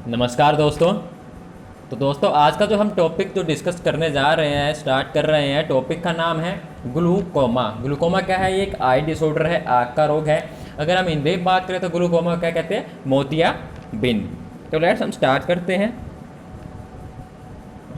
नमस्कार दोस्तों। तो दोस्तों आज का जो हम टॉपिक जो डिस्कस करने जा रहे हैं, स्टार्ट कर रहे हैं, टॉपिक का नाम है ग्लूकोमा। ग्लूकोमा क्या है? ये एक आई डिसऑर्डर है, आँख का रोग है। अगर हम हिंदी में बात करें तो ग्लूकोमा क्या कहते हैं? मोतियाबिंद। तो लेट्स हम स्टार्ट करते हैं।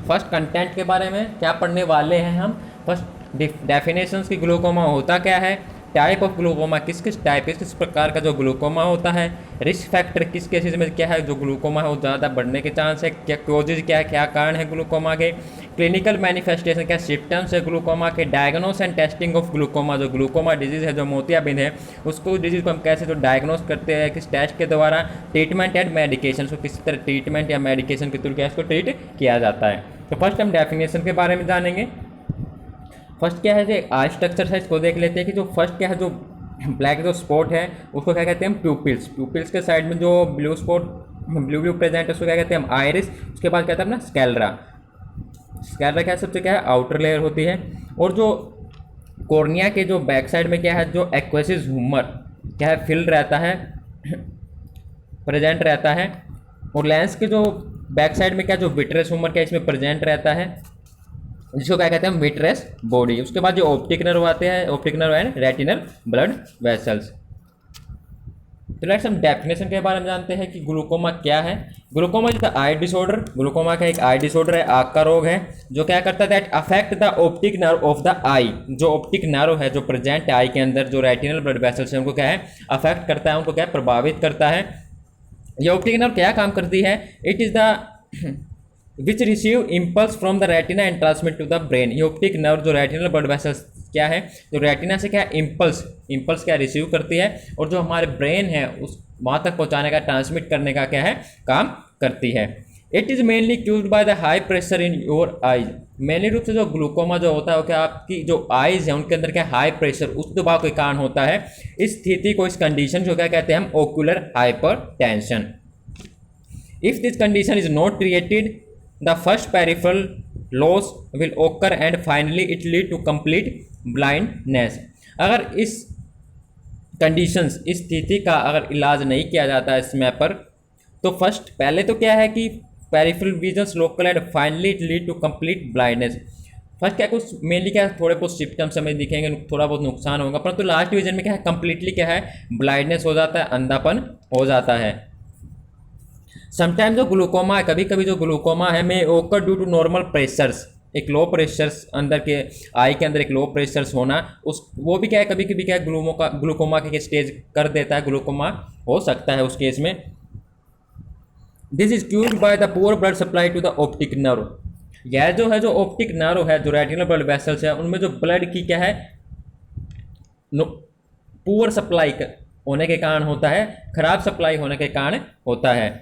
फर्स्ट कंटेंट के बारे में क्या पढ़ने वाले हैं हम। फर्स्ट डेफिनेशंस की ग्लूकोमा होता क्या है, टाइप ऑफ ग्लूकोमा किस किस प्रकार का जो ग्लूकोमा होता है, रिस्क फैक्टर किस केसेस में क्या है जो ग्लूकोमा है वो ज़्यादा बढ़ने के चांस है, क्या कोजेज क्या है, क्या कारण है ग्लूकोमा के, क्लिनिकल मैनिफेस्टेशन क्या सिम्टम्स है ग्लूकोमा के, diagnose and testing of glaucoma. जो ग्लूकोमा डिजीज़ है, जो मोतियाबिंद है, उसको डिजीज़ को हम कैसे जो डायग्नोस करते हैं, किस टेस्ट के द्वारा, ट्रीटमेंट एंड मेडिकेशन, को किस तरह ट्रीटमेंट या मेडिकेशन के थ्रू क्या इसको ट्रीट किया जाता है। तो फर्स्ट हम डेफिनेशन के बारे में जानेंगे। फर्स्ट क्या है, जो आई स्ट्रक्चर है इसको देख लेते हैं कि जो फर्स्ट क्या है, जो ब्लैक जो स्पॉट है उसको क्या कहते हैं हम? प्यूपिल्स। प्यूपिल्स के साइड में जो ब्लू स्पॉट ब्लू प्रेजेंट है उसको क्या कहते हैं हम? आइरिस। उसके बाद कहते हैं अपना स्कैलरा। स्कैलरा क्या है? सबसे क्या है? आउटर लेयर होती है। और जो कॉर्निया के जो बैक साइड में क्या है, जो एक्वेसिस ह्यूमर क्या है, फिल रहता है, प्रेजेंट रहता है। और लेंस के जो बैक साइड में क्या, जो विट्रेस ह्यूमर क्या इसमें प्रेजेंट रहता है, जिसको क्या कहते हैं? Vitreous body. उसके बाद जो ऑप्टिक नर्व आते हैं, optic nerve and retinal blood vessels. तो लेट्स हम डेफिनेशन के बारे में जानते हैं कि ग्लूकोमा क्या है। Glaucoma is the I disorder. Glaucoma का एक आई डिसऑर्डर है, आँख का रोग है, जो क्या करता है? That affect the optic nerve of the eye. जो ऑप्टिक नर्व है जो प्रेजेंट आई के अंदर, जो रेटिनल ब्लड वेसल्स है, उनको क्या है? अफेक्ट करता है, उनको क्या प्रभावित करता है। ये ऑप्टिक नर्व क्या काम करती है? It is the which receive impulse from the retina and transmit to the brain. ये ऑप्टिक नर्व जो रेटिनल ब्लड वेसल्स क्या है, जो रेटिना से क्या इम्पल्स क्या रिसीव करती है, और जो हमारे ब्रेन है उस वहाँ तक पहुँचाने का, ट्रांसमिट करने का क्या है, काम करती है। It is mainly caused by the high pressure in your eyes. Mainly रूप से जो ग्लूकोमा जो होता है वो क्या, आपकी जो आइज है उनके अंदर क्या हाई प्रेशर, उच्च दबाव के कारण होता है। इस स्थिति को, इस कंडीशन जो क्या कहते हैं हम? Ocular hypertension. If this condition is not treated, the first peripheral loss will occur and finally it lead to complete blindness। अगर इस कंडीशंस, इस स्थिति का अगर इलाज नहीं किया जाता है समय पर, तो फर्स्ट पहले तो क्या है कि peripheral visions local and finally it lead to complete blindness. First क्या कुछ मेनली क्या है, थोड़े बहुत सिम्टम्स हमें दिखेंगे, थोड़ा बहुत नुकसान होगा, परंतु लास्ट विजन में क्या है, कंप्लीटली क्या है, ब्लाइंडनेस हो जाता है, अंधापन हो जाता है। समटाइम जो ग्लूकोमा है, कभी कभी जो ग्लूकोमा है में ओकर ड्यू टू नॉर्मल प्रेशर्स, एक लो प्रेशर्स अंदर के आई के अंदर एक लो प्रेशर्स होना, उस वो भी क्या है, कभी कभी क्या है ग्लूकोमा के स्टेज कर देता है, ग्लूकोमा हो सकता है उस केस में। This is cured by the poor blood supply to the optic nerve. यह जो है, जो ऑप्टिक नर्व है, जो रेटिनल ब्लड वेसल्स है, उनमें जो ब्लड की क्या है, पुअर सप्लाई होने के कारण होता है, खराब सप्लाई होने के कारण होता है।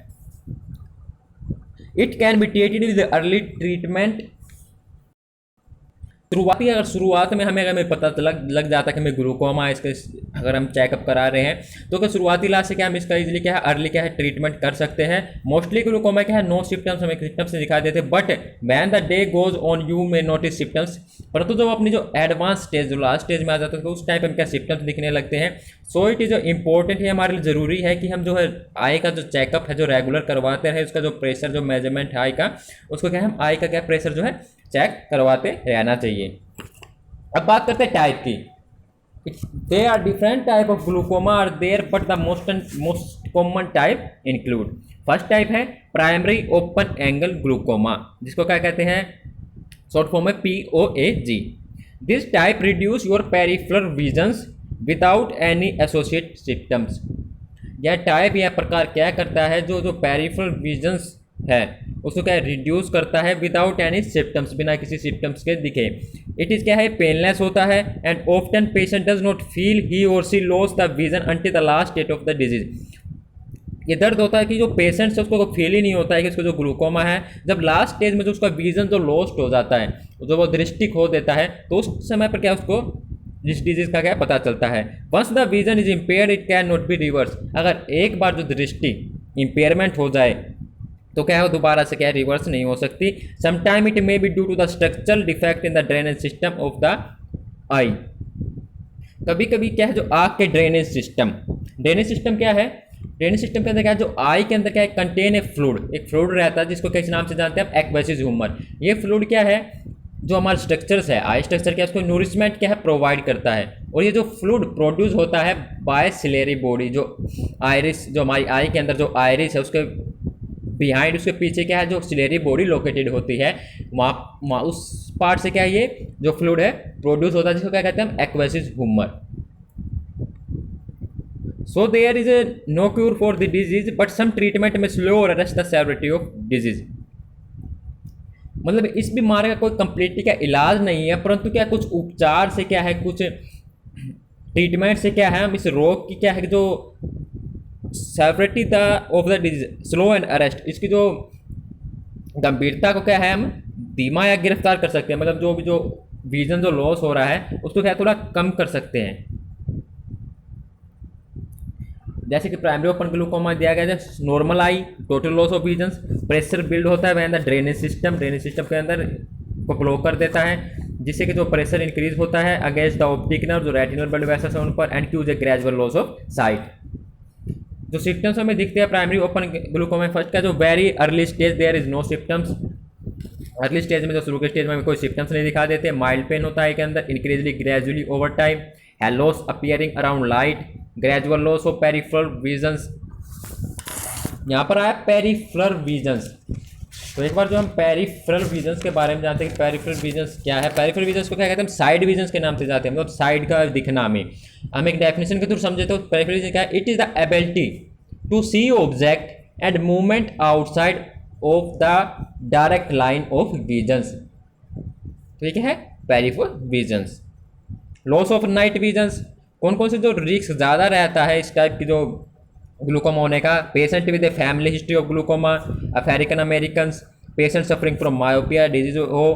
It can be treated with early treatment. शुरुआत में हमें पता लग जाता है कि हमें ग्लूकोमा है, इसके अगर हम चेकअप करा रहे हैं तो शुरुआती इलाज से क्या हम इसका इजीली क्या है, अर्ली क्या है, ट्रीटमेंट कर सकते हैं। मोस्टली ग्लूकोमा क्या है, नो सिम्टम्स, हमें सिम्टम्स से दिखाई देते हैं, but when the day goes on you में नोटिस सिम्टम्स। परंतु जब अपनी जो एडवांस स्टेज, जो लास्ट स्टेज में आ जाता है, तो उस टाइम पर हम क्या सिम्टम्स दिखने लगते हैं। सो इट इज़ इंपॉर्टेंट है, हमारे लिए ज़रूरी है कि हम जो है आई का जो चेकअप है जो रेगुलर करवाते रहे, उसका जो प्रेशर, जो मेजरमेंट है आई का, उसको क्या हम आई का क्या प्रेशर जो है चेक करवाते रहना चाहिए। अब बात करते हैं टाइप की। They are different type of glaucoma are there, but the most common type include. First type है प्राइमरी ओपन एंगल ग्लूकोमा, जिसको क्या कहते हैं, शॉर्ट फॉर्म है POAG। This type reduce your peripheral visions without any associate symptoms. यह type, यह प्रकार क्या करता है, जो पेरिफेरल विजन्स है उसको क्या रिड्यूस करता है विदाउट एनी सिम्टम्स, बिना किसी सिम्टम्स के दिखे। इट इज़ क्या है, पेनलेस होता है, and often patient does not feel he और see loss the vision until the last stage of the disease. ये दर्द होता है कि जो पेशेंट है उसको फील ही नहीं होता है कि उसको जो ग्लूकोमा है, जब लास्ट स्टेज में जो उसका विजन जो लॉस्ट हो जाता है, जो वो दृष्टि खो देता है, तो उस समय पर क्या उसको जिस डिजीज़ का क्या पता चलता है। Once the vision is impaired it can not be reverse. अगर एक बार जो दृष्टि इम्पेयरमेंट हो जाए तो क्या है, दोबारा से क्या है, रिवर्स नहीं हो सकती। Sometime it may be due to the structural defect in the drainage system of the eye. कभी कभी क्या है, जो आँख के ड्रेनेज सिस्टम क्या है, ड्रेनेज सिस्टम के अंदर क्या है, जो आई के अंदर क्या है, कंटेन ए फ्लूइड, एक फ्लूइड रहता है जिसको किस नाम से जानते हैं आप, एक्वेसिस ह्यूमर। ये फ्लूइड क्या है, जो हमारा स्ट्रक्चर्स है, आई स्ट्रक्चर क्या है, उसको न्यूरिशमेंट क्या है, प्रोवाइड करता है। और ये जो फ्लूइड प्रोड्यूस होता है बाय सिलेरी बॉडी, जो आयरिस, जो हमारी आई के अंदर जो आयरिस है उसके बिहाइंड, उसके पीछे क्या है, जो सिलेरी बॉडी लोकेटेड होती है, वहाँ उस पार्ट से क्या है, ये जो फ्लूइड है प्रोड्यूस होता है, जिसको क्या कहते हैं हम, एक्वेसिस humour. So there is a no cure for the disease, but some treatment may slow or arrest the severity of disease. मतलब इस बीमारी का कोई कंप्लीटली क्या इलाज नहीं है, परंतु क्या कुछ उपचार से क्या है, कुछ ट्रीटमेंट से क्या है, हम इस रोग की क्या है, जो severity the of the disease slow and arrest, इसकी जो गंभीरता को क्या है हम धीमा या गिरफ्तार कर सकते हैं। मतलब जो भी जो विजन जो लॉस हो रहा है उसको क्या थोड़ा कम कर सकते हैं। जैसे कि प्राइमरी ओपन ग्लूकोमा दिया गया है, normal I, total loss of vision, pressure build होता है वह ड्रेनेज सिस्टम के अंदर को ब्लॉक कर देता है, जिससे कि जो प्रेशर इंक्रीज होता है अगेंस्ट द ऑप्टिक नर्व, जो रेटिनल ब्लड वेसल्स है उन पर, and cause a gradual loss of sight. जो सिम्टम्स हमें दिखते हैं प्राइमरी ओपन ग्लूकोमा में, फर्स्ट का जो very early stage there is no symptoms, early stage में जो शुरू के स्टेज में कोई सिम्टम्स नहीं दिखा देते। माइल्ड पेन होता है के अंदर, increasingly gradually over time, halos appearing around light, gradual loss of peripheral visions. यहाँ पर आया पेरिफेरल विजन्स, तो एक बार जो हम पेरिफेरल विजन्स के बारे में जानते हैं कि पेरिफेरल विजन्स क्या है। पेरिफेरल विजन्स को क्या कहते हैं हम, साइड विजन्स के नाम से जानते हैं, मतलब साइड का दिखना में। हम एक डेफिनेशन के थ्रू समझे तो पेरिफेरल विजन क्या है, it is the ability to see object and movement outside of the direct line of visions. तो ये क्या है, peripheral visions. Loss of night visions, कौन कौन से जो रिस्क ज़्यादा रहता है इस टाइप की जो ग्लूकोमा होने का, patient with a family history of glaucoma, African American, patient suffering from myopia disease हो,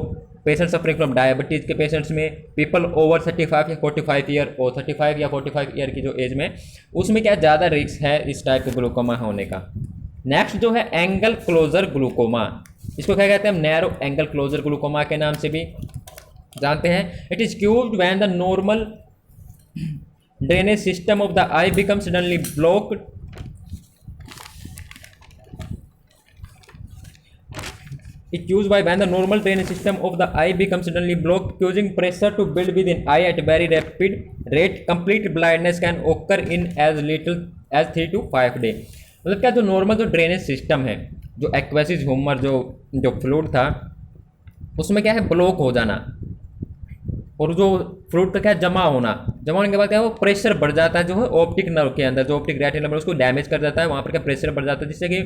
पेशेंट सफरिंग फ्रॉम डायबिटीज़ के पेशेंट्स में, पीपल ओवर 35 या 45 ईयर और 35 या 45 ईयर की जो एज में, उसमें क्या ज़्यादा रिस्क है इस टाइप के ग्लूकोमा होने का। नेक्स्ट जो है एंगल क्लोजर ग्लूकोमा, इसको क्या कहते हैं हम, नैरो एंगल क्लोजर ग्लूकोमा के नाम से भी जानते हैं। It is cured when the normal drainage system of the eye becomes suddenly blocked. It used by when the normal drainage system of the eye becomes suddenly blocked, causing pressure to build within eye at very rapid rate. Complete blindness can occur in as little as 3 to 5 days. मतलब क्या, जो normal जो drainage system है, जो एक्वेसिस humour जो fluid था उसमें क्या है, ब्लॉक हो जाना, और जो फ्लूइड का क्या जमा होने के बाद क्या वो प्रेशर बढ़ जाता है, जो है ऑप्टिक नर्व के अंदर, जो ऑप्टिक रेटिना नर्व उसको डैमेज कर जाता है, वहाँ पर क्या प्रेशर बढ़ जाता है, जिससे कि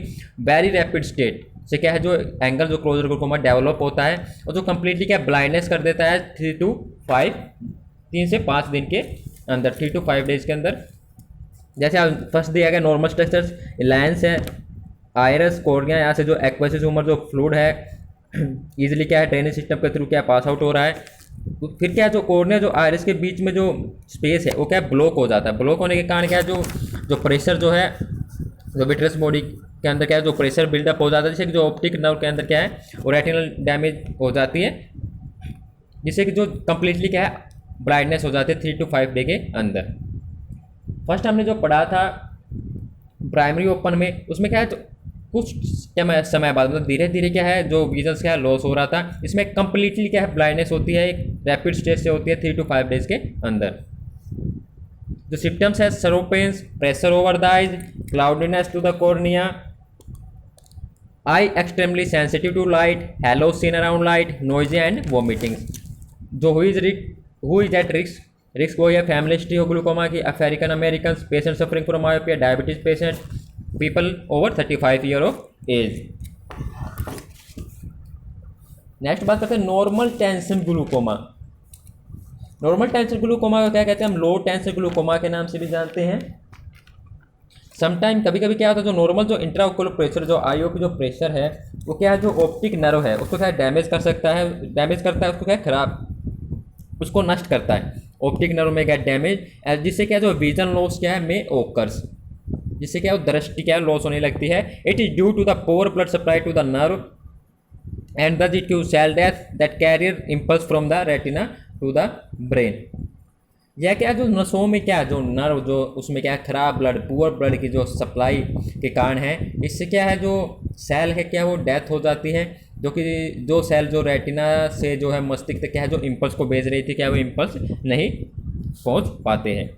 वेरी रैपिड स्टेट से क्या है जो एंगल जो क्लोजर ग्लूकोमा डेवलप होता है, और जो कम्प्लीटली क्या ब्लाइंडनेस कर देता है 3 से 5 दिन के अंदर, 3 to 5 डेज के अंदर। जैसे फर्स्ट दिया गया नॉर्मल स्ट्रक्चर्स, लेंस है, आयरस, कॉर्निया, यहाँ से जो एक्वेसिस ह्यूमर जो फ्लूइड है ईजिली क्या है ड्रेनेज सिस्टम के थ्रू क्या पास आउट हो रहा है। फिर क्या जो कॉर्निया जो आयरिस के बीच में जो स्पेस है वो क्या ब्लॉक हो जाता है, ब्लॉक होने के कारण क्या है जो प्रेशर जो है, जो विट्रस बॉडी के अंदर क्या है जो प्रेशर बिल्डअप हो जाता है, जिससे कि जो ऑप्टिक नर्व के अंदर क्या है वो रेटिनल डैमेज हो जाती है, जिससे कि जो कम्प्लीटली क्या है ब्लाइंडनेस हो जाती है 3 to 5 डे के अंदर। फर्स्ट हमने जो पढ़ा था प्राइमरी ओपन में, उसमें क्या है तो कुछ समय बाद मतलब धीरे धीरे क्या है जो विजन्स क्या है लॉस हो रहा था, इसमें कम्प्लीटली क्या है ब्लाइंडनेस होती है, एक रैपिड स्टेज से होती है 3 to 5 डेज के अंदर। जो सिम्टम्स है, सरोपेंस, pressure over the eyes, cloudiness to the cornea, eye extremely sensitive to light, halo seen around light, nausea and vomiting. जो हु इज एट रिस्क वो है फैमिली हिस्ट्री हो ग्लूकोमा की, African American, patient suffering from myopia, diabetes patient, people over 35 year of age. Next बात करते हैं normal tension glaucoma. Normal tension glaucoma को क्या कहते हैं हम, लो टेंशन ग्लूकोमा के नाम से भी जानते हैं। समटाइम कभी कभी क्या होता है जो नॉर्मल जो इंट्राओकुलर प्रेशर जो आईओ की जो प्रेशर है वो क्या है जो ऑप्टिक नर्व है उसको क्या डैमेज करता है उसको क्या खराब उसको नष्ट करता है, ऑप्टिक नर्व में क्या डैमेज, जिससे क्या जो विजन लॉस क्या है में ओकर्स, जिससे क्या दृष्टि क्या लॉस होने लगती है। It is due to the poor blood supply to the nerve and does it cause cell death that carrier impulse from the retina to the brain। या क्या जो नसों में क्या जो नर्व जो उसमें क्या खराब ब्लड पुअर ब्लड की जो सप्लाई के कारण है, इससे क्या है जो सेल है क्या वो डेथ हो जाती है, जो कि जो सेल जो रेटिना से जो है मस्तिष्क तक क्या है जो इम्पल्स को भेज रही थी क्या वो इम्पल्स नहीं पहुंच पाते हैं।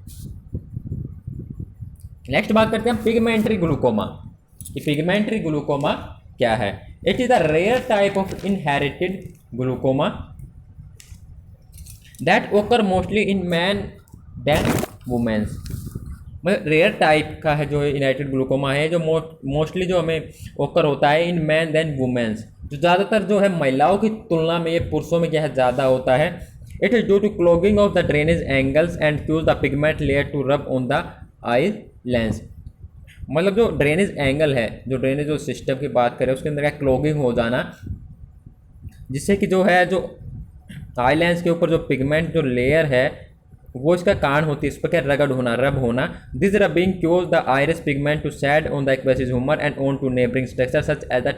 नेक्स्ट बात करते हैं पिगमेंटरी ग्लूकोमा। ये पिगमेंटरी ग्लूकोमा क्या है? It is a rare type of inherited glaucoma that occur mostly in men than womens. मतलब रेयर टाइप का है जो इनहेरिटेड ग्लूकोमा है, जो मोस्टली जो हमें ओकर होता है इन मैन देन वुमेन्स, जो ज़्यादातर जो है महिलाओं की तुलना में ये पुरुषों में क्या है ज़्यादा होता है। It is due to clogging of the drainage angles and fuse the pigment layer to rub on the eye lens. मतलब जो ड्रेनेज एंगल है, जो ड्रेनेज जो सिस्टम की बात करें उसके अंदर क्या क्लॉगिंग हो जाना, जिससे कि जो है जो आई लेंस के ऊपर जो पिगमेंट जो लेयर है वो इसका कारण होती है, इस पर क्या रगड़ होना रब होना। This rubbing causes the iris pigment to shed on the aqueous humour and on to neighbouring structure such as the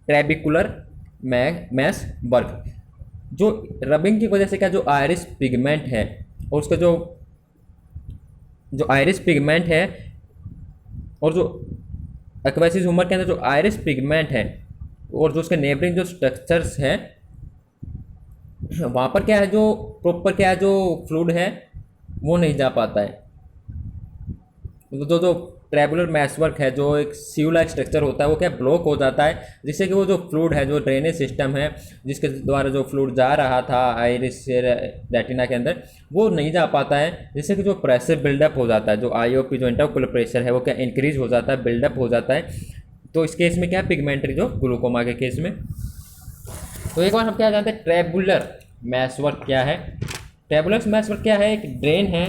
trabecular meshwork. जो रबिंग की वजह से क्या जो आयरिस पिगमेंट है और उसका जो जो आयरिस पिगमेंट है और जो एक्वेसिस ह्यूमर के अंदर जो आयरिस पिगमेंट है और जो उसके नेबरिंग जो स्ट्रक्चर्स है वहाँ पर क्या है जो प्रॉपर क्या है जो फ्लूइड है वो नहीं जा पाता है। जो जो ट्रेबुलर मैसवर्क है, जो एक सीव लाइक स्ट्रक्चर होता है वो क्या ब्लॉक हो जाता है, जिससे कि वो जो फ्लूइड है जो ड्रेनेज सिस्टम है जिसके द्वारा जो फ्लूइड जा रहा था आइरिस से रेटिना के अंदर वो नहीं जा पाता है, जिससे कि जो प्रेशर बिल्डअप हो जाता है, जो आईओपी जो इंट्राओक्यूलर प्रेशर है वो क्या इंक्रीज हो जाता है, बिल्डअप हो जाता है। तो इस केस में क्या पिगमेंटरी जो ग्लूकोमा के केस में। तो एक बार हम क्या जानते हैं ट्रेबुलर मैसवर्क क्या है? ट्रेबुलर मैसवर्क क्या है? एक ड्रेन है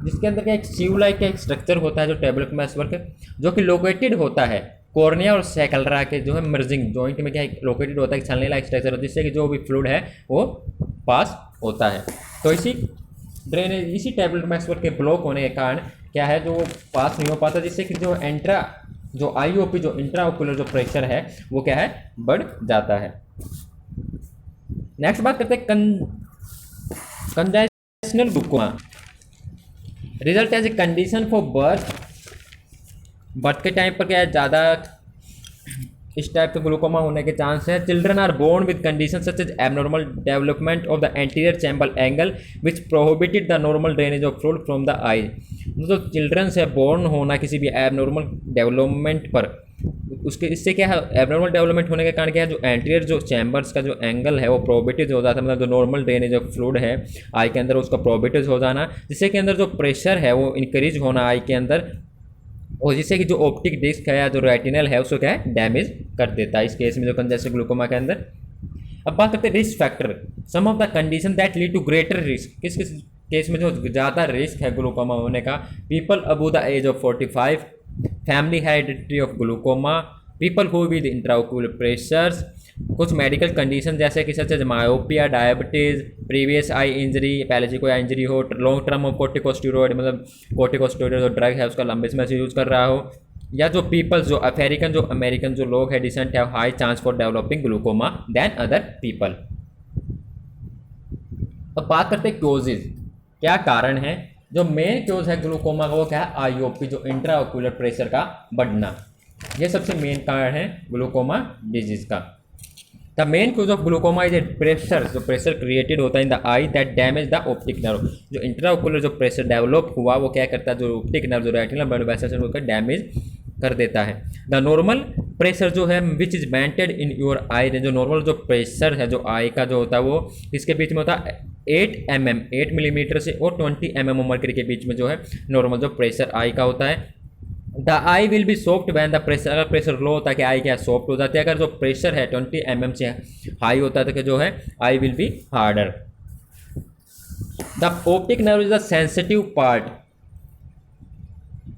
जिसके अंदर क्या एक सीव लाइक का एक स्ट्रक्चर होता है जो ट्रेबुलर मैसवर्क है, जो कि लोकेटेड होता है कॉर्निया और सैकलरा के जो है मर्जिंग जॉइंट में क्या लोकेटेड होता है, छलनी लाइक स्ट्रक्चर होता है, जिससे कि जो भी फ्लूइड है वो पास होता है। तो इसी ड्रेनेज इसी ट्रेबुलर मैसवर्क के ब्लॉक होने के कारण क्या है जो पास नहीं हो पाता, जिससे कि जो आईओपी जो इंट्राओक्यूलर जो प्रेशर है वो क्या है बढ़ जाता है। नेक्स्ट बात करते हैं congenital glaucoma. Result as a condition for birth के टाइम पर क्या है ज़्यादा इस टाइप के ग्लूकोमा होने के चांस है। Children are born with condition such as abnormal development of the anterior chamber angle which prohibited the normal drainage of fluid from the eye. तो चिल्ड्रन से बोर्न होना किसी भी एबनॉर्मल डेवलपमेंट पर, उसके इससे क्या है एबनॉर्मल डेवलपमेंट होने के कारण क्या है जो एंटीरियर जो चैम्बर्स का जो एंगल है वो प्रोहिबिटेड हो जाता है, मतलब जो नॉर्मल ड्रेनेज ऑफ फ्लूइड है आई के अंदर उसका प्रोहिबिटेड हो जाना, जिससे के अंदर जो प्रेशर है वो इंक्रीज होना आई के अंदर, और जिससे कि जो ऑप्टिक डिस्क है या जो रेटिनल है उसको क्या है डैमेज कर देता है इस केस में जो कंजेस्टिव ग्लूकोमा के अंदर। अब बात करते हैं risk factor, some of the condition that lead to greater risk. किस किस केस में जो ज़्यादा रिस्क है ग्लूकोमा होने का? People above the age of 45, family heredity of glaucoma, people who with intraocular pressures, कुछ मेडिकल कंडीशन जैसे कि such as myopia, diabetes, previous eye injury, पहले से कोई इंजरी हो, लॉन्ग टर्म ऑफ कोर्टिकोस्टेरॉइड मतलब कोर्टिकोस्टेरॉइड जो ड्रग है उसका लंबे समय से यूज़ कर रहा हो, या जो पीपल्स जो अमेरिकन जो लोग है descent have high chance for developing glaucoma then other people. अब बात करते हैं क्योजेज, क्या कारण है? जो मेन क्योज है ग्लूकोमा का वो क्या है आईओपी जो इंट्राओक्यूलर प्रेशर का बढ़ना, ये सबसे मेन कारण है ग्लूकोमा डिजीज का। The main cause of glaucoma is a pressure, जो प्रेशर क्रिएटेड होता है in the I that damage the optic nerve. जो इंट्राओक्यूलर जो प्रेशर डेवलप हुआ वो क्या करता है जो ऑप्टिक नर्व जो रेटिनल ब्लड वेसल्स है उसका डैमेज कर देता है। द नॉर्मल प्रेशर जो है विच इज मेंटेड इन योर आई, जो नॉर्मल जो प्रेशर है जो आई का जो होता है वो इसके बीच में होता है 8 मिलीमीटर से और 20 mm मर्करी के बीच में जो है नॉर्मल जो प्रेशर आई का होता है। The I will B soft when the pressure, अगर प्रेशर लो होता है कि आई क्या सॉफ्ट हो जाती है, अगर जो प्रेशर है 20 mm से हाई होता है तो क्या जो है eye will be harder. The optic nerve is the sensitive part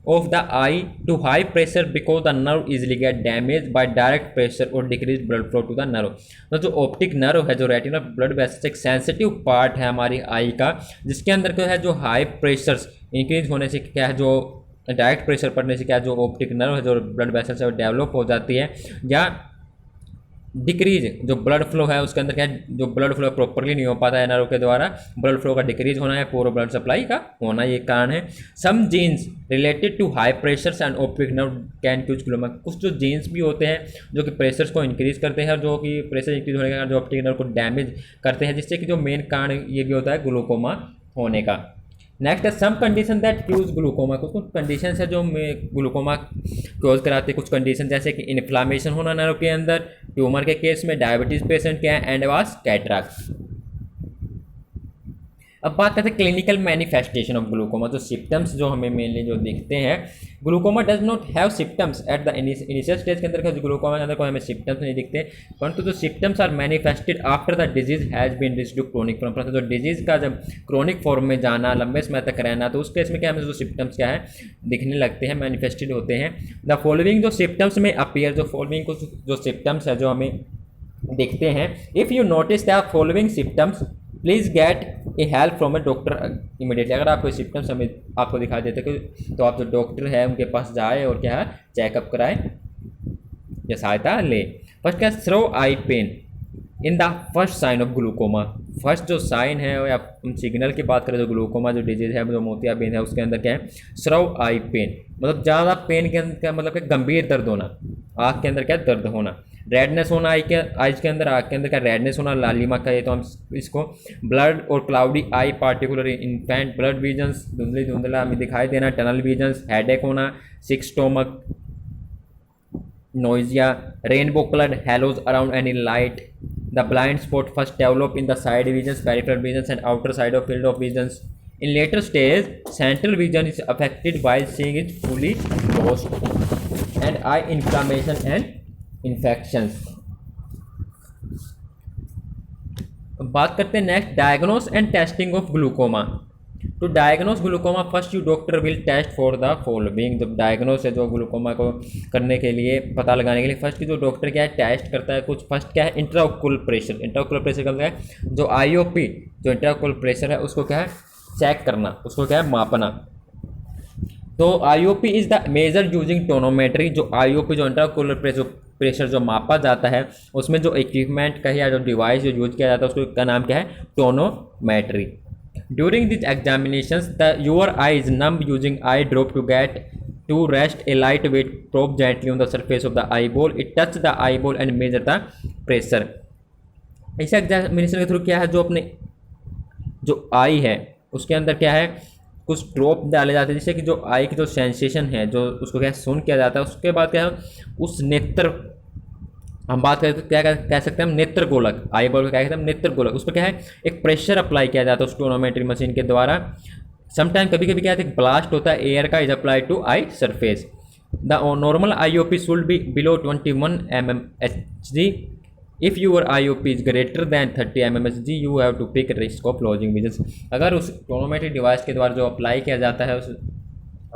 of the eye to high pressure because the nerve easily get damage by direct pressure और decrease blood flow to the nerve. तो जो optic nerve है जो retinal blood vessels एक sensitive part है हमारी आई का, जिसके अंदर क्या है जो हाई प्रेशर्स इंक्रीज होने से क्या है जो डायरेक्ट प्रेशर पड़ने से क्या जो ऑप्टिक नर्व है जो ब्लड वेसल्स है वो डेवलप हो जाती है, या डिक्रीज जो ब्लड फ्लो है उसके अंदर क्या है, जो ब्लड फ्लो प्रॉपरली नहीं हो पाता है एनआरओ के द्वारा, ब्लड फ्लो का डिक्रीज होना है, पूरा ब्लड सप्लाई का होना, ये कारण है। Some genes related to high pressures and optic nerve can cause glaucoma, कुछ जो जीन्स भी होते हैं जो कि प्रेशर्स को इंक्रीज करते हैं और जो कि प्रेशर इंक्रीज होने के कारण जो ऑप्टिक नर्व को डैमेज करते हैं, जिससे कि जो मेन कारण ये भी होता है ग्लूकोमा होने का। नेक्स्ट है some condition that cause glaucoma, कुछ कुछ कंडीशन है जो ग्लूकोमा क्योज कराते हैं, कुछ कंडीशन जैसे कि इन्फ्लामेशन होना नर्व के अंदर, ट्यूमर के केस में, डायबिटीज पेशेंट के हैं, एंडवास कैटरैक्ट। अब बात करते हैं क्लिनिकल मैनिफेस्टेशन ऑफ ग्लूकोमा, जो सिम्टम्स जो हमें मेनली जो दिखते हैं। Glaucoma does not have symptoms at the initial stage के अंदर का, जो ग्लूकोमा के अंदर कोई हमें सिम्टम्स नहीं दिखते, परंतु जो symptoms are manifested after the disease has been reached to chronic form, जो डिजीज का जब क्रोनिक फॉर्म में जाना, लंबे समय तक रहना, तो उस केस में क्या हमें जो सिम्टम्स क्या है दिखने लगते हैं, मैनिफेस्टेड होते हैं। द फॉलोइंग जो सिम्टम्स में अपीयर, जो फॉलोइंग कुछ जो सिम्टम्स है जो हमें दिखते हैं, if you notice the following symptoms please get A help from A doctor immediately. अगर आपको सिम्टम्स हमें आपको दिखाई देते कि तो आप जो डॉक्टर है उनके पास जाए और क्या है चेकअप कराएं या सहायता ले। फर्स्ट क्या, through eye pain in the first sign of glaucoma, first जो साइन है या हम सिग्नल की बात करें जो ग्लूकोमा जो डिजीज है जो मोतियाबिंद है उसके अंदर क्या है, स्रव आई पेन, मतलब ज़्यादा पेन के अंदर क्या मतलब कि गंभीर दर्द होना, आँख के अंदर क्या दर्द होना, रेडनेस होना आइज के अंदर, आँख के अंदर क्या रेडनेस होना, लालिमा कहे तो हम इसको, ब्लड और cloudy eye particular infant blurred visions, धुंधली धुंधला हमें दिखाई देना, टनल विजन्स, हेडेक होना, sick stomach, nausea, rainbow coloured halos around any light, the blind spot first develop in the side visions, peripheral visions and outer side of field of visions. In later stage central vision is affected while seeing is fully lost, and eye inflammation and infections. बात करते हैं next diagnose and testing of glaucoma. To diagnose glaucoma first you doctor will test for the following, जब diagnose है जो glaucoma को करने के लिए पता लगाने के लिए फर्स्ट जो डॉक्टर क्या है टेस्ट करता है कुछ, फर्स्ट क्या है इंट्राओकुलर प्रेशर, इंट्राओकुलर प्रेशर का है जो आईओपी जो इंट्राओकुलर प्रेशर है उसको क्या है चेक करना, उसको क्या है मापना। तो IOP is the measure using tonometry, जो आईओपी जो इंट्राओकुलर प्रेशर जो मापा जाता है उसमें जो इक्विपमेंट का या जो डिवाइस जो यूज किया जाता है उसको का नाम क्या है tonometry. During these examinations, your eye is numb using eye drop to rest a lightweight probe gently on the surface of the eyeball. It touches the eyeball and measure the pressure. इस examination के through क्या है जो अपने जो आई है उसके अंदर क्या है कुछ ड्रॉप डाले जाते हैं जिससे कि जो आई की जो सेंसेशन है जो उसको क्या सुन किया जाता है, उसके बाद क्या है उस नेत्र हम बात करें तो क्या कह सकते हैं हम नेत्र गोलक, आई बॉल को क्या कहते हैं नेत्र गोलक, उस पर क्या है एक प्रेशर अप्लाई किया जाता है उस टोनोमेट्री मशीन के द्वारा। समटाइम कभी कभी क्या है ब्लास्ट होता है एयर का is apply to eye surface. The normal IOP should be below 21 mmHg। If your IOP is greater than 30 mmHg you have to pick risk of losing vision. अगर उस टोनोमेट्री डिवाइस के द्वारा जो apply किया जाता है उस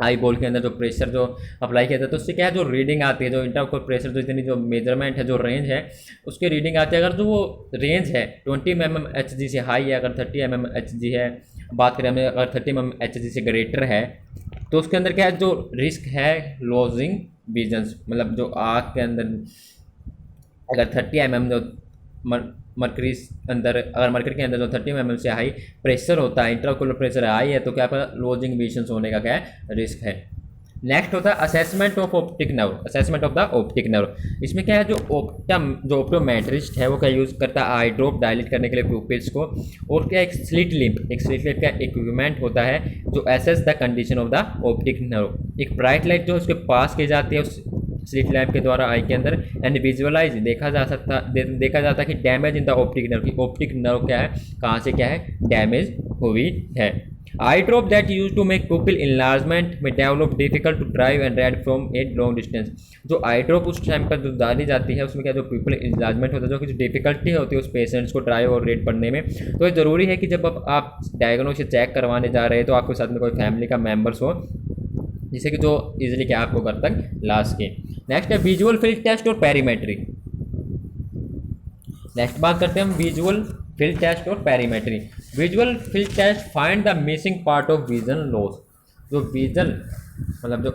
आई बॉल के अंदर जो प्रेशर जो अप्लाई किया जाता है तो उससे क्या है जो रीडिंग आती है जो इंट्राओकुलर प्रेशर जो इतनी जो मेजरमेंट है जो रेंज है उसकी रीडिंग आती है। अगर जो वो रेंज है 20 mmHg से हाई है, अगर 30 mmHg है, बात करें हमें अगर 30 mmHg से ग्रेटर है तो उसके अंदर क्या है जो रिस्क है लॉजिंग विजन्स, मतलब जो आँख के अंदर अगर 30 mm जो मरकरी अंदर अगर मरकरी के अंदर जो 30 mm से हाई प्रेशर होता है, इंट्राओकुलर प्रेशर हाई है तो क्या पर लॉजिंग विजन्स होने का क्या है रिस्क है। नेक्स्ट होता है assessment of optic nerve, assessment of the optic nerve. इसमें क्या है जो ऑप्टोमेट्रिस्ट है वो क्या यूज़ करता है आई ड्रॉप डायलेट करने के लिए प्यूपिल्स को, और क्या एक स्लिट लैंप का इक्विपमेंट होता है जो assess the condition of the optic nerve. एक ब्राइट लाइट जो उसके पास की जाती है उस स्लिट लैंप के द्वारा आई के अंदर एंड विजुअलाइज देखा जाता है कि damage in the optic nerve की ऑप्टिक नर्व क्या है कहाँ से क्या है डैमेज हुई है। Eye drop that use to make pupil enlargement में develop difficult to drive and read from a long distance. जो आई ड्रॉप उस टाइम पर जो डाली जाती है उसमें क्या जो पुपिल इनलार्जमेंट होता है जो कि डिफिकल्टी होती है उस पेशेंट्स को ड्राइव और रेड पढ़ने में, तो ये ज़रूरी है कि जब आप डायग्नोसिस चेक करवाने जा रहे हैं तो आपके साथ में कोई फैमिली का मेम्बर्स हो जिससे कि जो इजीली क्या आपको घर तक ला सके। नेक्स्ट है विजुअल फील्ड टेस्ट और पेरीमेट्री। नेक्स्ट बात करते हैं हम विजुअल फील्ड टेस्ट और perimetry. Visual field test find the missing part of vision loss. जो विजन मतलब जो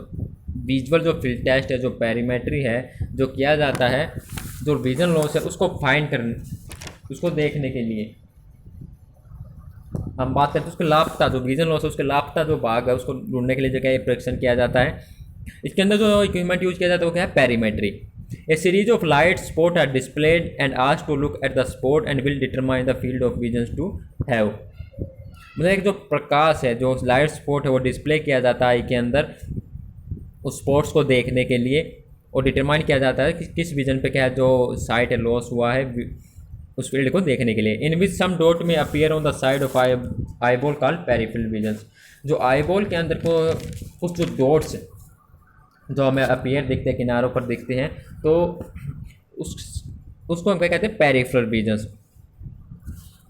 विजुअल जो फील्ड टेस्ट है जो पेरीमेट्री है जो किया जाता है जो विजन लॉस है उसको फाइंड करने, उसको देखने के लिए हम बात करते हैं उसके लापता, जो विजन लॉस है उसके लापता जो भाग है उसको ढूंढने के लिए जो क्या परीक्षण किया जाता है। इसके अंदर जो इक्विपमेंट यूज किया जाता है वो क्या है, perimetry. A series of light spot are displayed and asked to look at the spot and will determine the field of vision to have. मतलब एक जो प्रकाश है, जो लाइट स्पॉट है वो डिस्प्ले किया जाता है आई के अंदर उस स्पॉट्स को देखने के लिए, और डिटरमाइन किया जाता है कि किस विजन पे क्या है जो साइट है लॉस हुआ है उस फील्ड को देखने के लिए। इन विच सम डॉट में appear on the side of eyeball called peripheral visions. जो आईबॉल के अंदर को कुछ जो डॉट्स जो हमें अपीयर दिखते हैं, किनारों पर दिखते हैं, तो उसको हम क्या कहते हैं, पेरिफेरल विजन्स।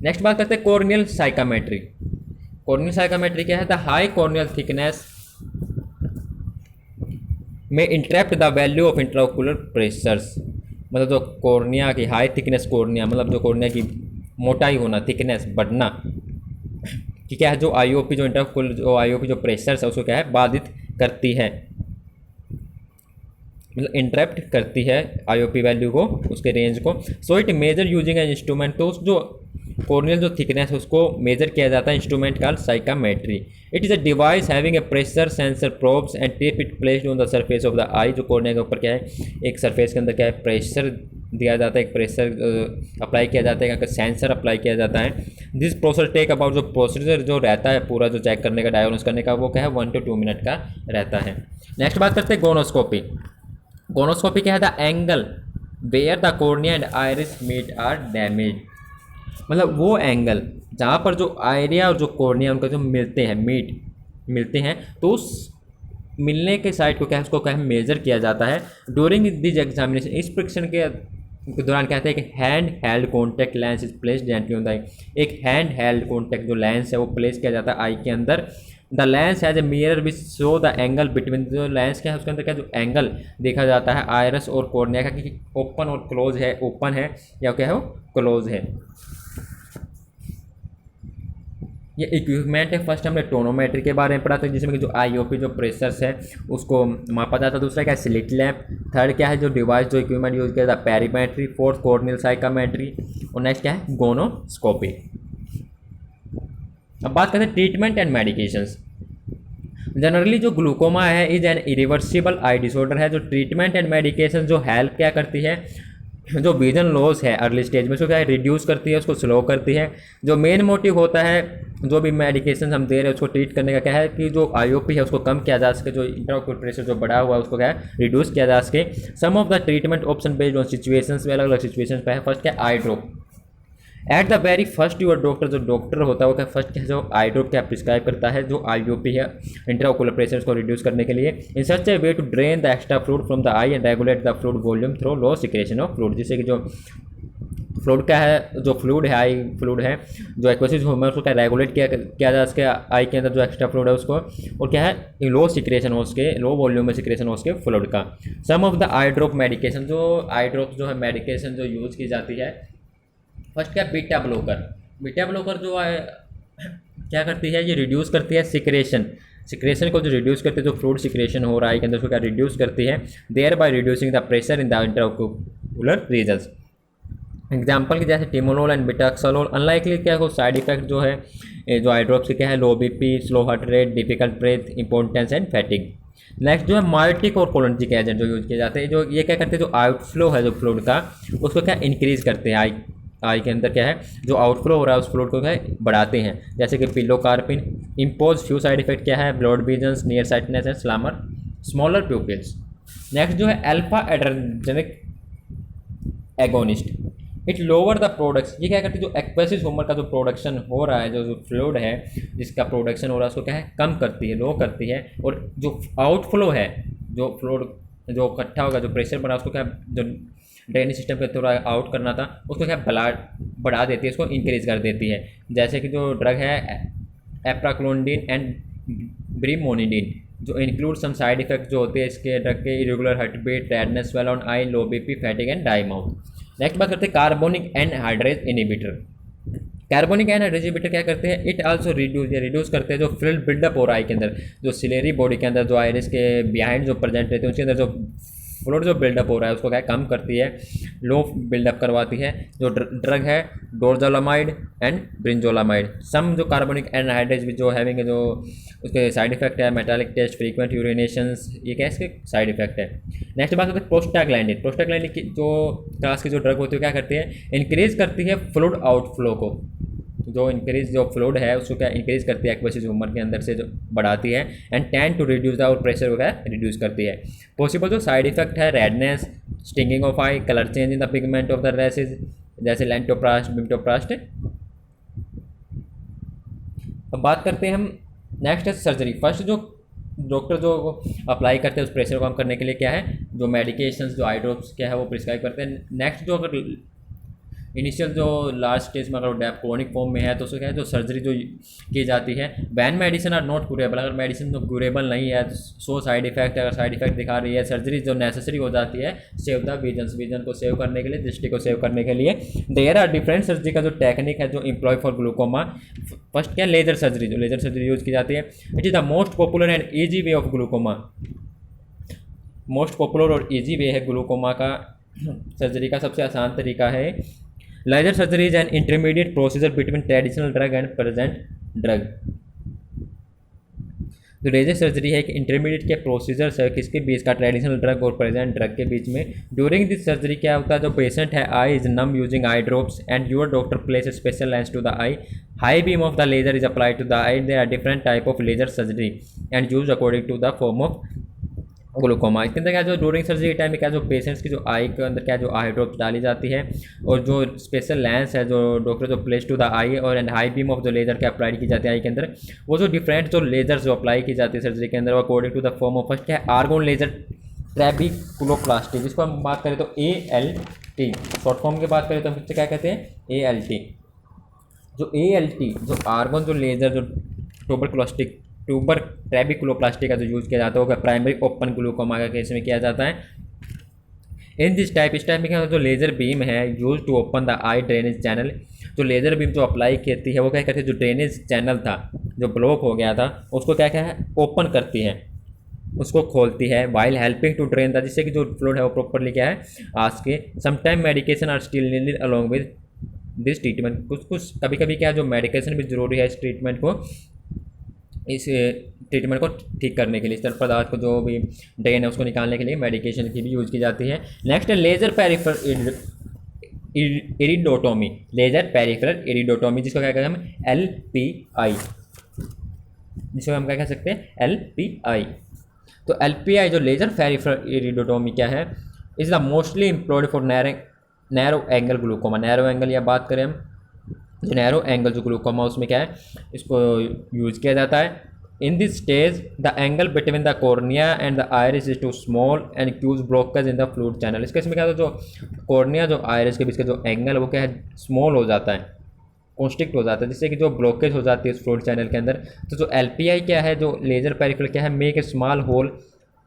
नेक्स्ट बात करते हैं कॉर्नियल साइकोमेट्री। कॉर्नियल साइकोमेट्री क्या है, द हाई कॉर्नियल थिकनेस में interrupt the value of intraocular pressures. मतलब जो कॉर्निया की हाई थिकनेस, कॉर्निया मतलब जो कॉर्निया की मोटाई होना, थिकनेस बढ़ना, कि क्या है जो आईओपी जो इंट्राओकुलर जो आईओपी जो प्रेशर्स है उसको क्या है बाधित करती है, मतलब इंटरप्ट करती है आईओपी वैल्यू को, उसके रेंज को। So it measure using an instrument, तो उस जो कॉर्नियल जो थिकनेस है उसको मेजर किया जाता है इंस्ट्रूमेंट का pachymetry. It is a device having a pressure sensor probes and tape it placed on the surface of the eye. जो कॉर्निया के ऊपर क्या है, एक सरफेस के अंदर क्या है प्रेशर दिया जाता है, एक प्रेशर अप्लाई किया जाता है, सेंसर अप्लाई किया जाता है। दिस प्रोसेस टेक अबाउट, जो प्रोसीजर जो रहता है पूरा जो चेक करने का, डायग्नोस करने का, वो क्या है 1 to 2 मिनट का रहता है। नेक्स्ट बात करते हैं गोनोस्कोपी। गोनोस्कोपी क्या है, the angle where the cornea and iris meet are damage. मतलब वो एंगल जहाँ पर जो आयरिया और जो कॉर्निया उनका जो मिलते हैं, तो उस मिलने के साइड को क्या है, उसको क्या है मेजर किया जाता है ड्यूरिंग दिस एग्जामिनेशन। इस परीक्षण के दौरान कहते हैं कि hand held contact lens is placed gently on the eye. एक हैंड हेल्ड कॉन्टैक्ट जो लेंस है वो प्लेस किया जाता है आई के अंदर। The lens has a mirror which show the angle between, जो लेंस क्या है उसके अंदर क्या जो एंगल देखा जाता है आयरस और कॉर्निया का, कि ओपन और क्लोज है, ओपन है या क्या है वो क्लोज है। ये इक्विपमेंट है। फर्स्ट हमने टोनोमेट्री के बारे में पढ़ा था, जिसमें कि जो आईओपी जो प्रेशर्स है उसको मापा जाता है। दूसरा क्या है स्लिट लैम्प। थर्ड क्या है जो डिवाइस जो इक्विपमेंट यूज किया जाता है पेरीमेट्री। Fourth corneal psychometry. और नेक्स्ट क्या है गोनोस्कोपी। अब बात करते हैं ट्रीटमेंट एंड मेडिकेशंस। जनरली जो ग्लूकोमा है is an irreversible I disorder है। जो ट्रीटमेंट एंड मेडिकेशन जो हेल्प क्या करती है, जो विजन लॉस है अर्ली स्टेज में उसको क्या है रिड्यूस करती है, उसको स्लो करती है। जो मेन मोटिव होता है जो भी मेडिकेशन हम दे रहे हैं उसको ट्रीट करने का क्या है कि जो आईओपी है उसको कम किया जा सके, जो इंट्राओकुलर प्रेशर जो बढ़ा हुआ है उसको क्या है रिड्यूस किया जा सके। Some of the treatment option based on situations में, अलग अलग सिचुएशंस पे है। फर्स्ट क्या eye drop. At the very first your doctor, जो डॉक्टर होता है वो क्या फर्स्ट क्या जो आई ड्रॉप क्या प्रिस्क्राइब करता है जो आईओपी है इंट्राओकुलर प्रेशर को रिड्यूस करने के लिए। In such a way to drain the extra fluid from the eye and regulate the fluid volume through low secretion of fluid. जिससे कि जो फ्लूइड क्या है, जो फ्लूइड है आई फ्लूइड है जो एक्वेसिस होम है उसको क्या रेगुलेट किया जा सके आई के अंदर जो एक्स्ट्रा फ्लूइड है उसको, और क्या है लो सिक्रेशन हो उसके, लो वॉल्यूम में सिक्रेशन हो उसके फ्लूइड का। Some of the eye drop medication, जो आई ड्रॉप जो है मेडिकेशन जो यूज़ की जाती है। फर्स्ट क्या बीटा ब्लॉकर। बीटा ब्लॉकर जो है क्या करती है, ये रिड्यूस करती है सिक्रेशन को, जो रिड्यूस करती है जो फ्लूइड सिक्रेशन हो रहा है के अंदर उसको क्या रिड्यूस करती है, there by reducing the pressure in the intraocular regions. Example की जैसे टिमोलोल एंड बिटाक्सोलोल। अनलाइकली क्या हो साइड इफेक्ट जो है जो आई ड्रॉप्स के क्या है low BP, slow heart rate, difficult breath, importance and fatigue. Next जो है मायोटिक और कोलोनर्जिक एजेंट जो यूज किए जाते हैं, जो ये क्या करते हैं जो आउटफ्लो है जो फ्लूइड का उसको क्या इंक्रीज करते हैं आई के अंदर क्या है जो आउटफ्लो हो रहा है उस फ्लूइड को क्या है बढ़ाते हैं। जैसे कि pilocarpine. Impose few side effect क्या है blood visions, near sightedness and smaller pupils. Next जो है alpha adrenergic agonist. It lower the products. ये क्या करती है जो एक्वेसिस ह्यूमर का जो प्रोडक्शन हो रहा है, जो फ्लूइड है जिसका प्रोडक्शन हो रहा है उसको क्या है कम करती है, लो करती है। और जो आउटफ्लो है जो फ्लूइड जो इकट्ठा होगा जो प्रेशर बना उसको क्या जो ड्रेनेज सिस्टम पे थोड़ा आउट करना था उसको क्या बढ़ा देती है, उसको इंक्रीज कर देती है। जैसे कि जो ड्रग है एप्राक्लोनिडीन एंड ब्रिमोनिडीन, जो इंक्लूड सम साइड इफेक्ट जो होते हैं इसके ड्रग के, irregular heart beat, redness, swell on eye, low BP, fatigue and dry mouth. Next बात करते हैं carbonic anhydrase inhibitor. Carbonic anhydrase inhibitor क्या करते हैं, इट आल्सो रिड्यूस करते हैं जो फ्लूइड बिल्डअप हो रहा है आई के अंदर, जो सिलेरी बॉडी के अंदर जो आइरिस के बिहाइंड जो प्रेजेंट रहते हैं उसके अंदर जो फ्लूइड जो बिल्डअप हो रहा है उसको क्या कम करती है, लो बिल्डअप करवाती है। जो ड्रग है डोरजोलामाइड एंड ब्रिंजोलामाइड, सम जो कार्बोनिक एनहाइड्रेज जो हैविंग जो उसके साइड इफेक्ट है मेटालिक टेस्ट, फ्रीक्वेंट यूरिनेशंस, ये क्या इसके साइड इफेक्ट है। नेक्स्ट बात करते हैं प्रोस्टाग्लैंडिन। प्रोस्टाग्लैंडिन की जो क्लास की जो ड्रग होती है क्या करती है, इंक्रीज करती है फ्लूइड आउटफ्लो को। जो इंक्रीज जो फ्लूइड है उसको क्या इंक्रीज करती है एक्वेसिस ह्यूमर के अंदर से जो बढ़ाती है, and tend to reduce the और प्रेशर को क्या रिड्यूस करती है। पॉसिबल जो साइड इफेक्ट है redness, stinging of eye, colour change in the pigment of the irises जैसे लेंटोप्रास्ट बिम्टोप्रास्ट। अब बात करते हैं हम नेक्स्ट है सर्जरी। फर्स्ट जो डॉक्टर जो अप्लाई करते हैं उस प्रेशर को कम करने के लिए क्या है, जो मेडिकेशंस जो आई ड्रॉप्स क्या है वो प्रिस्क्राइब करते हैं। नेक्स्ट जो अगर इनिशियल जो लास्ट स्टेज में अगर डेप क्रोनिक फॉर्म में है तो उसको क्या है जो सर्जरी जो की जाती है, when medicine are not curable, अगर मेडिसिन जो क्यूरेबल नहीं है सो साइड इफेक्ट, अगर साइड इफेक्ट दिखा रही है, सर्जरी जो नेसेसरी हो जाती है सेव द विजन को सेव करने के लिए, दृष्टि को सेव करने के लिए। देयर आर डिफरेंट सर्जरी का जो टेक्निक है जो एम्प्लॉय फॉर ग्लूकोमा। फर्स्ट क्या लेजर सर्जरी, जो लेजर सर्जरी यूज की जाती है, it is the most popular and easy way of glaucoma. Most popular और ईजी वे है ग्लूकोमा का सर्जरी का सबसे आसान तरीका है। Laser surgery is an intermediate procedure between traditional drug and present drug. जो लेजर सर्जरी है एक इंटरमीडिएट के प्रोसीजर है किसके बीच का, ट्रेडिशनल ड्रग और प्रेजेंट ड्रग के बीच में। ड्यूरिंग दिस सर्जरी क्या होता है, जो पेशेंट है eye is numb using eye drops and your doctor place a special lens to the eye, high beam of the laser is applied to the eye. There are different type of laser surgery and use according to the form of glaucoma. इसके अंदर क्या जो during surgery time में क्या जो patients की जो आई के अंदर क्या जो आई ड्रॉप्स डाली जाती है, और जो स्पेशल लेंस है जो डॉक्टर जो प्लेस टू द आई और एंड हाई बीम ऑफ जो लेजर के अप्लाइड की जाती है आई के अंदर, वो जो डिफरेंट जो लेजर जो अप्लाई की जाती है सर्जरी के अंदर according to the form of first क्या है आर्गोन लेजर ट्रेबिकुलोप्लास्टी, जिसको हम बात करें तो ALT, शॉर्ट फॉर्म की बात करें तो हम क्या कहते हैं ALT। जो ALT जो आर्गोन जो लेजर जो ट्यूबर ट्रेबिकुलोप्लास्टी का जो यूज़ किया जाता है वो प्राइमरी ओपन ग्लूकोमा का केस में किया जाता है। इन दिस टाइप इस टाइप में क्या होता है, जो लेजर बीम है use to open the eye drainage channel. जो लेजर बीम जो अप्लाई करती है वो क्या करती है, जो ड्रेनेज चैनल था जो ब्लॉक हो गया था उसको क्या क्या है ओपन करती है, उसको खोलती है, वाइल हेल्पिंग टू ड्रेन था, जिससे कि जो फ्लूइड है वो प्रॉपरली क्या है आज के। Sometime medication are still needed along with this treatment. कुछ कभी कभी क्या जो मेडिकेशन भी जरूरी है इस ट्रीटमेंट को, इस ट्रीटमेंट को ठीक करने के लिए, इस तरह पदार्थ को जो भी ड्रेन है उसको निकालने के लिए मेडिकेशन की भी यूज़ की जाती है। नेक्स्ट है लेजर पेरिफेरल इरिडोटोमी, लेजर पेरिफेरल इरिडोटोमी, जिसको क्या कहते हैं हम LPI, जिसको हम क्या कह सकते हैं LPI। तो LPI जो लेजर पेरिफेरल इरिडोटोमी क्या है, is the mostly employed for narrow angle glaucoma. Narrow angle या बात करें हम जो नैरो एंगल जो ग्लूकोमा उसमें क्या है इसको यूज़ किया जाता है। In this stage the angle between the cornea and the iris is too small and causes blockage in the fluid channel. इसके इसमें क्या होता है, जो कॉर्निया जो आयरिस के बीच का जो एंगल है वो क्या है स्मॉल हो जाता है, कॉन्स्ट्रिक्ट हो जाता है, जिससे कि जो ब्लॉकेज हो जाती है उस फ्लूइड चैनल के अंदर। तो जो LPI क्या है, जो लेजर पेरिफेरल क्या है, मेक ए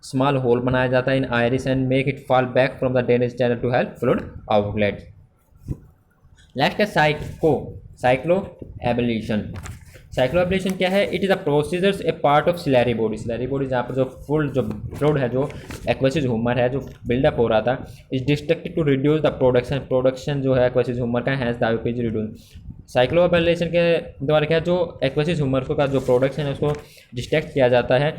स्मॉल होल बनाया जाता है in iris and make it fall back from the drainage channel to help fluid outlet. Next है साइक्लो एब्लेशन। साइक्लो एब्लेशन क्या है, it is a procedures a part of ciliary body. Ciliary body जहाँ पर जो full जो fluid है जो एक्वेसिस humour है जो बिल्डअप हो रहा था, is destructed to reduce the production जो है एक्वेसिस ह्यूमर का, has the IPs reduce. Cycloablation के द्वारा क्या जो एक्वेसिस ह्यूमर का जो प्रोडक्शन है उसको डिस्ट्रैक्ट किया जाता है,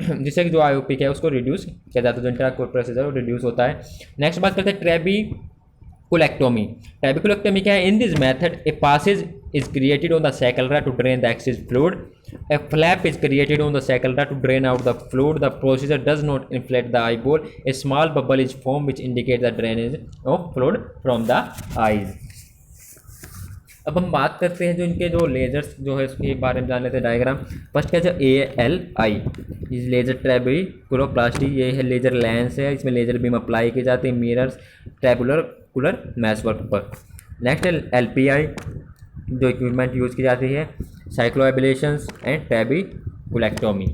जिससे कि जो IOP है उसको रिड्यूस किया जाता है, जो इंट्राकोर प्रोसीजर वो रिड्यूस होता है। नेक्स्ट बात करते हैं ट्रेबिकुलेक्टोमी। ट्रेबिकुलेक्टोमी क्या है, in this method a passage is created on the sclera to drain the excess fluid. A flap is created on the sclera to drain out the fluid. The procedure does not inflate the eyeball. A small bubble is formed which indicates the drainage of fluid from the eyes. अब हम बात करते हैं जो इनके जो ledgers जो है उसके बारे में जान लेते हैं डायग्राम। फर्स्ट क्या है ALI, इस लेजर ट्रेबिकुलोप्लास्टी, ये है लेजर लेंस है, इसमें लेजर बीम अप्लाई की जाती है मिरर्स ट्रेबुलर मैसवर्क पर। नेक्स्ट है LPI जो इक्विपमेंट यूज़ की जाती है, साइक्लो एब्लेशंस एंड ट्रेबिकुलेक्टोमी।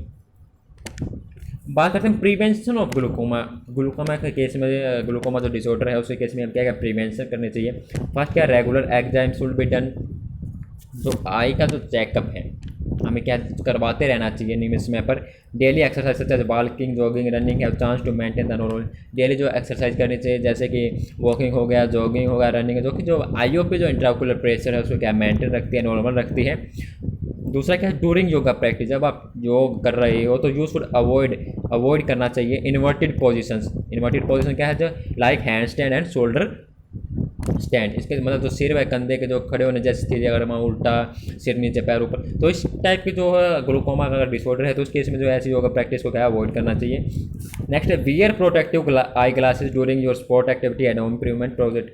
बात करते हैं प्रिवेंशन ऑफ ग्लूकोमा के केस में, ग्लूकोमा जो डिसऑर्डर है उसके केस में हम क्या क्या प्रिवेंशन करनी चाहिए। फर्स्ट क्या regular exam should be done. जो आई का जो चेकअप है हमें क्या करवाते रहना चाहिए नियमित समय पर। Daily exercise such as walking, jogging, running have chance to maintain the normal. Daily जो एक्सरसाइज करनी चाहिए, जैसे कि वॉकिंग हो गया, जॉगिंग हो गया, रनिंग, जो कि जो आईओ पे जो इंट्राओकुलर प्रेशर है उसको क्या मेंटेन रखती है, नॉर्मल रखती है। दूसरा क्या है, ड्यूरिंग योगा प्रैक्टिस, जब आप योग कर रहे हो तो यू शुड अवॉइड करना चाहिए इन्वर्टेड पोजीशंस। इन्वर्टेड पोजीशन क्या है, जो like hand stand and shoulder stand. इसके मतलब जो सिर व कंधे के जो खड़े होने जैसी स्थिति, अगर मैं उल्टा सिर नीचे पैर ऊपर, तो इस टाइप की जो है ग्लूकोमा का अगर डिसऑर्डर है तो उस केस में जो ऐसी योगा प्रैक्टिस को क्या अवॉइड करना चाहिए। नेक्स्ट है wear protective eye glasses during your sport activity and home improvement project.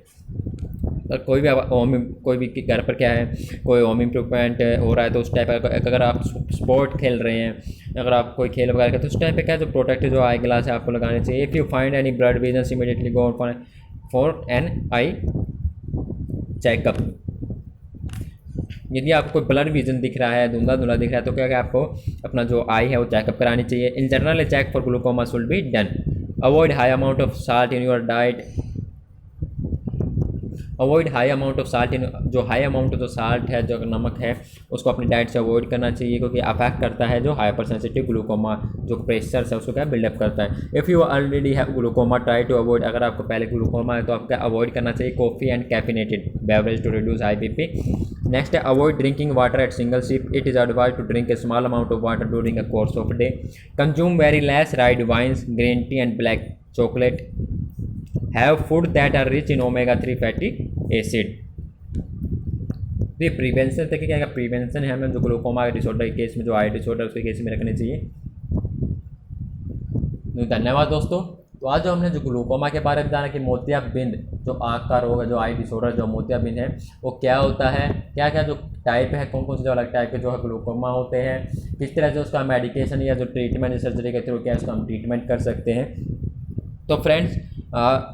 कोई भी घर पर क्या है, कोई होम इम्प्रूवमेंट हो रहा है तो उस टाइप का अगर आप स्पोर्ट खेल रहे हैं, अगर आप कोई खेल वगैरह करते तो उस टाइप पे क्या है, जो प्रोटेक्टिव जो आई ग्लास है आपको लगानी चाहिए। If you find any blurred vision immediately go for an eye checkup. यदि आपको कोई ब्लड विजन दिख रहा है, धुंधला धुंधला दिख रहा है, तो क्या आपको अपना जो आई है वो चेकअप करानी चाहिए। In general check for glaucoma should be done. Avoid high amount of salt in your diet. Avoid high amount of salt in, जो हाई अमाउंट जो साल्ट है, जो नमक है, उसको अपनी डाइट से अवॉइड करना चाहिए, क्योंकि अफेक्ट करता है जो हाइपर सेंसिटिव ग्लूकोमा जो प्रेशर है उसको क्या बिल्डअप करता है। If you already have glaucoma try to avoid, अगर आपको पहले ग्लूकोमा है तो आपको अवॉइड करना चाहिए coffee and caffeinated beverage to reduce high BP. Next है avoid drinking water at single sip. It is advise to drink a small amount of water during a course of day. Consume very less red wines, green tea and black chocolate. Have food that are rich in omega 3 fatty acid. तो ये prevention तक क्या prevention है हमें जो glaucoma के disorder के case में, जो आई डिसऑर्डर उसके केस में रखने चाहिए। तो धन्यवाद दोस्तों। तो आज जो हमने जो ग्लूकोमा के बारे में जाना कि मोतियाबिंद जो आँख का रोग है, जो आई डिसऑर्डर जो मोतियाबिंद है वो क्या होता है, क्या क्या जो टाइप है, कौन कौन से जो अलग टाइप के जो है ग्लूकोमा होते हैं, किस तरह से उसका मेडिकेशन या जो ट्रीटमेंट सर्जरी के थ्रू क्या उसका हम ट्रीटमेंट कर सकते हैं। तो फ्रेंड्स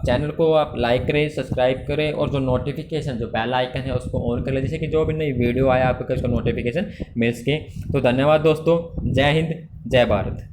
चैनल को आप लाइक करें, सब्सक्राइब करें और जो नोटिफिकेशन जो बेल आइकन है उसको ऑन कर लें, जैसे कि जो भी नई वीडियो आया आपको उसका नोटिफिकेशन मिल सके। तो धन्यवाद दोस्तों। जय हिंद, जय भारत।